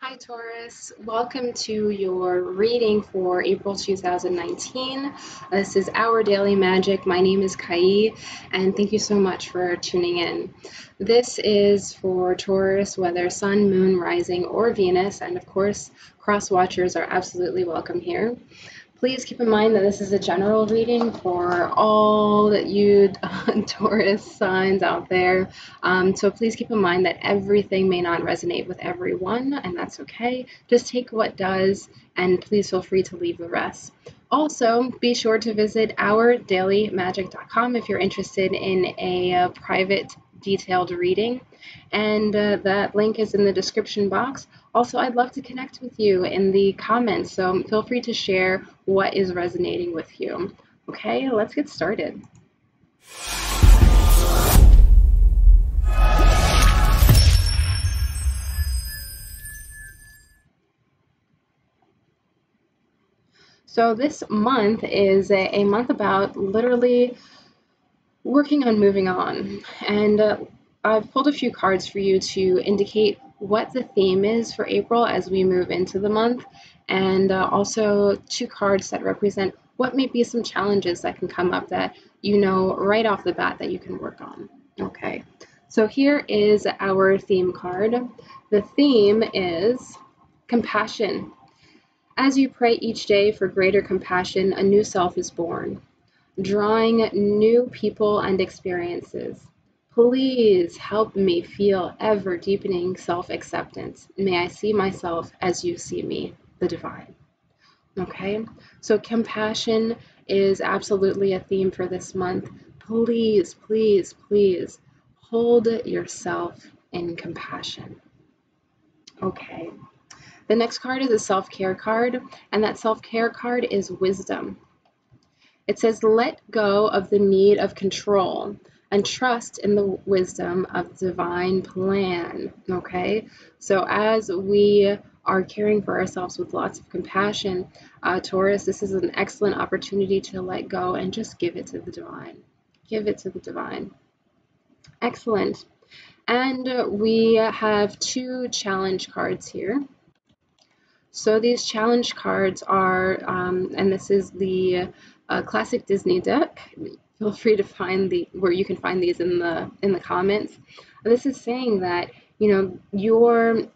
Hi Taurus, welcome to your reading for April 2019. This is Our Daily Magic. My name is Kai, and thank you so much for tuning in. This is for Taurus, whether Sun, Moon, Rising, or Venus, and of course, cross watchers are absolutely welcome here. Please keep in mind that this is a general reading for all you Taurus signs out there. So please keep in mind that everything may not resonate with everyone, and that's okay. Just take what does, and please feel free to leave the rest. Also, be sure to visit ourdailymagic.com if you're interested in a private detailed reading, and that link is in the description box. Also, I'd love to connect with you in the comments, so feel free to share what is resonating with you. Okay, let's get started. So this month is a month about literally working on moving on, and I've pulled a few cards for you to indicate what the theme is for April as we move into the month, and also two cards that represent what may be some challenges that can come up that you know right off the bat that you can work on. Okay, so here is our theme card. The theme is compassion. As you pray each day for greater compassion, a new self is born, drawing new people and experiences. Please help me feel ever deepening self-acceptance. May I see myself as you see me, the divine. Okay, so compassion is absolutely a theme for this month. Please, please, please hold yourself in compassion. Okay, the next card is a self-care card, and that self-care card is wisdom. It says, let go of the need of control and trust in the wisdom of the divine plan. Okay, so as we are caring for ourselves with lots of compassion, Taurus, this is an excellent opportunity to let go and just give it to the divine. Give it to the divine. Excellent. And we have two challenge cards here. So these challenge cards are, and this is the classic Disney deck. Feel free to find where you can find these in the comments. This is saying that your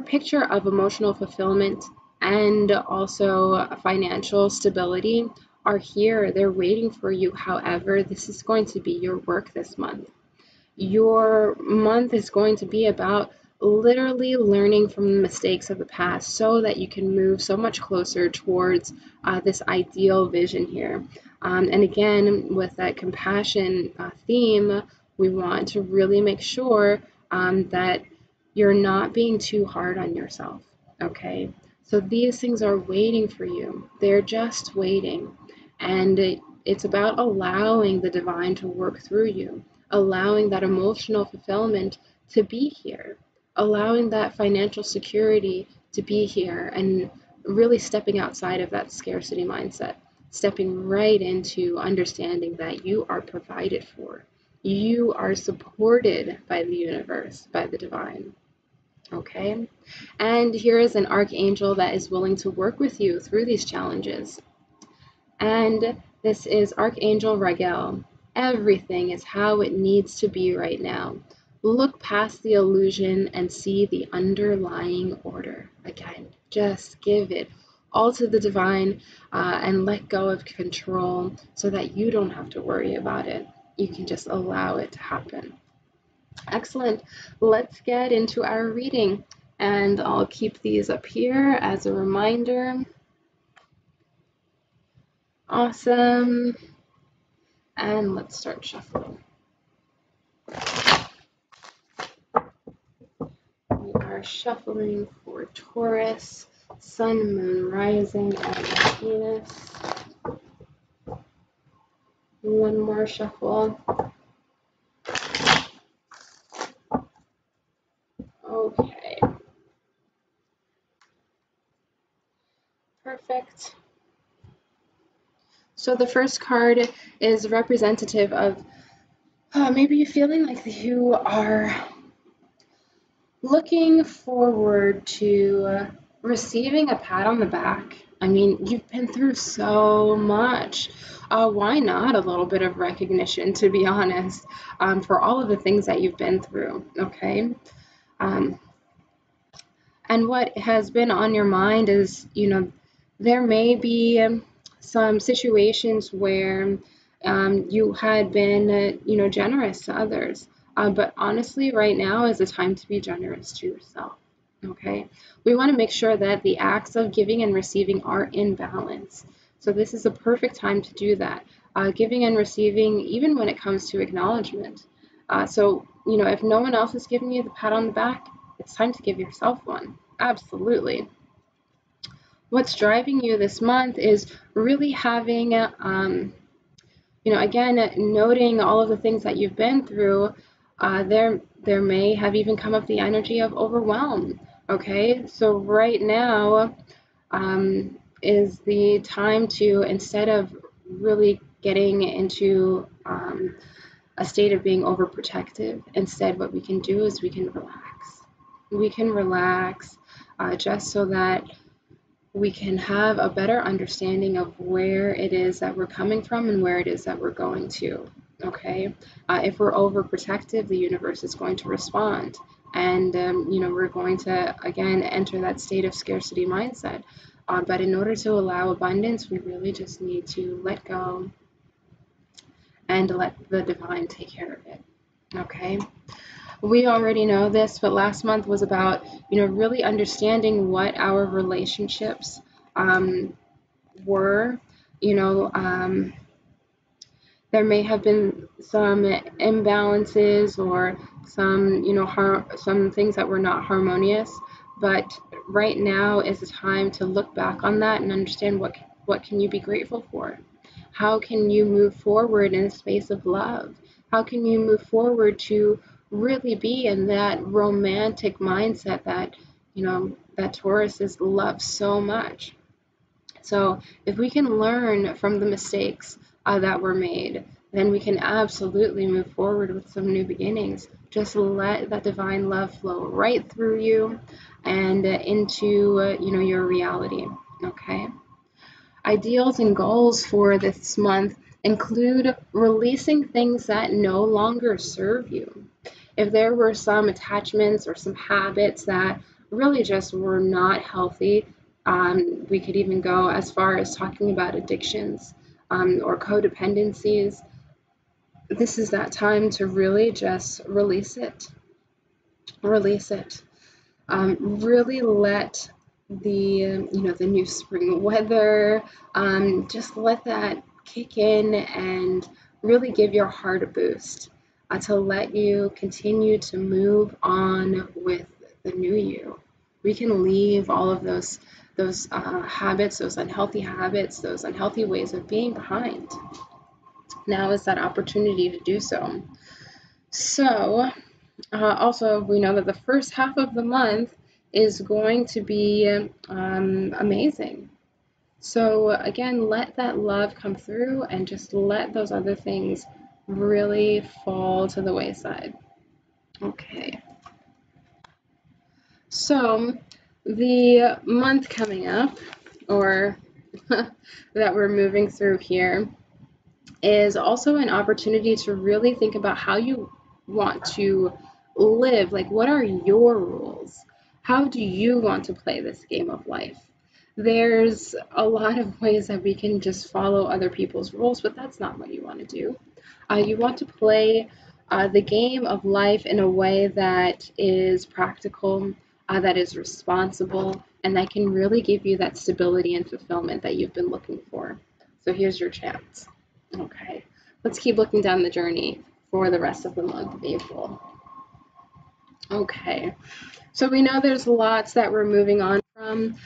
picture of emotional fulfillment and also financial stability are here. They're waiting for you. However, this is going to be your work this month. Your month is going to be about literally learning from the mistakes of the past so that you can move so much closer towards this ideal vision here. And again, with that compassion theme, we want to really make sure that you're not being too hard on yourself, okay? So these things are waiting for you. They're just waiting. And it's about allowing the divine to work through you, allowing that emotional fulfillment to be here, allowing that financial security to be here, and really stepping outside of that scarcity mindset, stepping right into understanding that you are provided for. You are supported by the universe, by the divine. Okay? And here is an archangel that is willing to work with you through these challenges. And this is Archangel Raguel. Everything is how it needs to be right now. Look past the illusion and see the underlying order. Again, just give it all to the divine and let go of control so that you don't have to worry about it. You can just allow it to happen. Excellent. Let's get into our reading, and I'll keep these up here as a reminder. Awesome. And let's start shuffling. We are shuffling for Taurus, Sun, Moon, Rising, and Venus. One more shuffle. Okay. Perfect. So the first card is representative of maybe feeling like you are looking forward to receiving a pat on the back. I mean, you've been through so much. Why not a little bit of recognition, to be honest, for all of the things that you've been through, okay? Um, and what has been on your mind is, there may be some situations where you had been, generous to others. But honestly, right now is the time to be generous to yourself. Okay, we want to make sure that the acts of giving and receiving are in balance. So this is a perfect time to do that. Giving and receiving, even when it comes to acknowledgement. If no one else is giving you the pat on the back, it's time to give yourself one. Absolutely. What's driving you this month is really having, again, noting all of the things that you've been through. There may have even come up the energy of overwhelm. Okay, so right now is the time to, instead of really getting into a state of being overprotective, instead what we can do is we can relax. We can relax just so that we can have a better understanding of where it is that we're coming from and where it is that we're going to. Okay, if we're overprotective, the universe is going to respond, and we're going to again enter that state of scarcity mindset. But in order to allow abundance, we really just need to let go and let the divine take care of it. Okay. We already know this, but last month was about, really understanding what our relationships were. There may have been some imbalances or some, some things that were not harmonious, but right now is the time to look back on that and understand what can you be grateful for? How can you move forward in a space of love? How can you move forward to really be in that romantic mindset that, that Tauruses love so much? So if we can learn from the mistakes that were made, then we can absolutely move forward with some new beginnings. Just let that divine love flow right through you and into, your reality. Okay. Ideals and goals for this month include releasing things that no longer serve you. If there were some attachments or some habits that really just were not healthy, we could even go as far as talking about addictions or codependencies. This is that time to really just release it. Release it. Really let the new spring weather, just let that kick in and really give your heart a boost to let you continue to move on with the new you. We can leave all of those habits, those unhealthy ways of being behind. Now is that opportunity to do so. So also, we know that the first half of the month is going to be amazing. So again, let that love come through and just let those other things really fall to the wayside. Okay. So the month coming up, or that we're moving through here, is also an opportunity to really think about how you want to live. Like, what are your rules? How do you want to play this game of life? There's a lot of ways that we can just follow other people's rules, but that's not what you want to do. You want to play the game of life in a way that is practical, that is responsible, and that can really give you that stability and fulfillment that you've been looking for. So here's your chance. Okay, let's keep looking down the journey for the rest of the month of April. Okay, so we know there's lots that we're moving on from.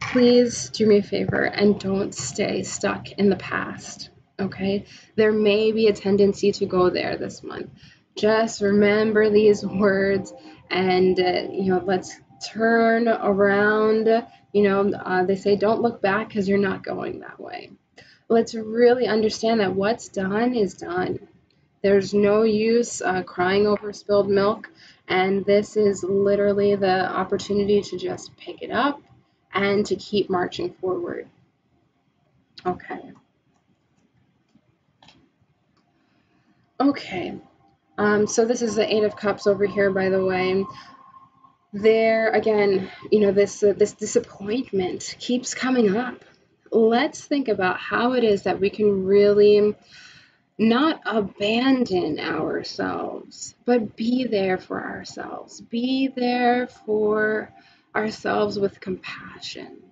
Please do me a favor and don't stay stuck in the past. Okay, there may be a tendency to go there this month. Just remember these words and, let's turn around. They say don't look back because you're not going that way. Let's really understand that what's done is done. There's no use crying over spilled milk. And this is literally the opportunity to just pick it up and to keep marching forward. Okay. Okay. So this is the Eight of Cups over here, by the way. There again, this disappointment keeps coming up. Let's think about how it is that we can really not abandon ourselves, but be there for ourselves. Be there for ourselves with compassion.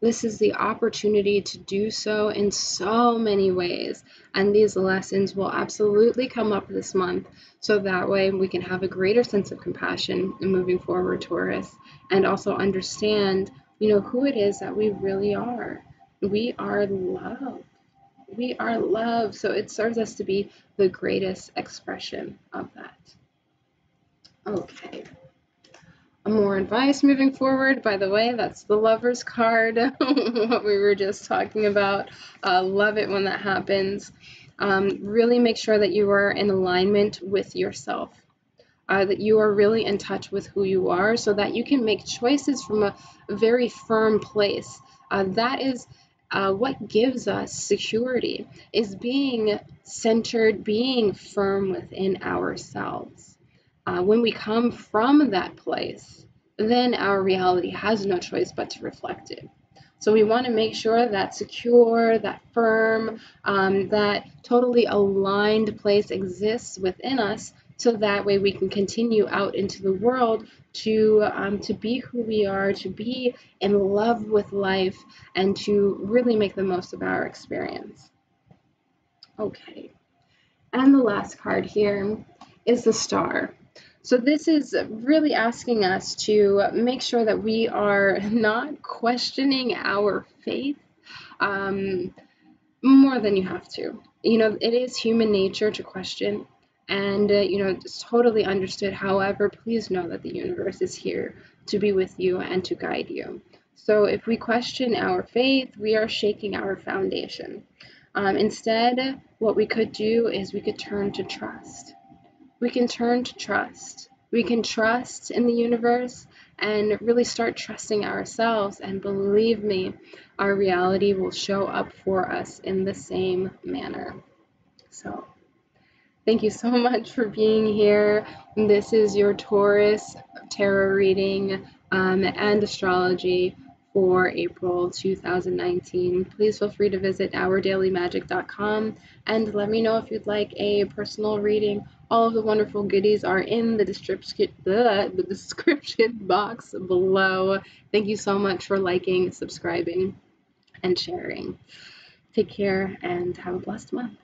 This is the opportunity to do so in so many ways. And these lessons will absolutely come up this month. So that way we can have a greater sense of compassion in moving forward, Taurus, and also understand, who it is that we really are. We are love. We are love. So it serves us to be the greatest expression of that. Okay. More advice moving forward. By the way, that's the Lover's card, what we were just talking about. Love it when that happens. Really make sure that you are in alignment with yourself, that you are really in touch with who you are so that you can make choices from a very firm place. That is what gives us security, is being centered, being firm within ourselves. When we come from that place, then our reality has no choice but to reflect it. So we want to make sure that secure, that firm, that totally aligned place exists within us, so that way we can continue out into the world to be who we are, to be in love with life, and to really make the most of our experience. Okay, and the last card here is the Star. So this is really asking us to make sure that we are not questioning our faith more than you have to. It is human nature to question, and it's totally understood. However, please know that the universe is here to be with you and to guide you. So if we question our faith, we are shaking our foundation. Instead, what we could do is we could turn to trust. We can turn to trust. We can trust in the universe and really start trusting ourselves. And believe me, our reality will show up for us in the same manner. So, thank you so much for being here. This is your Taurus tarot reading and astrology for April 2019. Please feel free to visit ourdailymagic.com and let me know if you'd like a personal reading. All of the wonderful goodies are in the description box below. Thank you so much for liking, subscribing, and sharing. Take care and have a blessed month.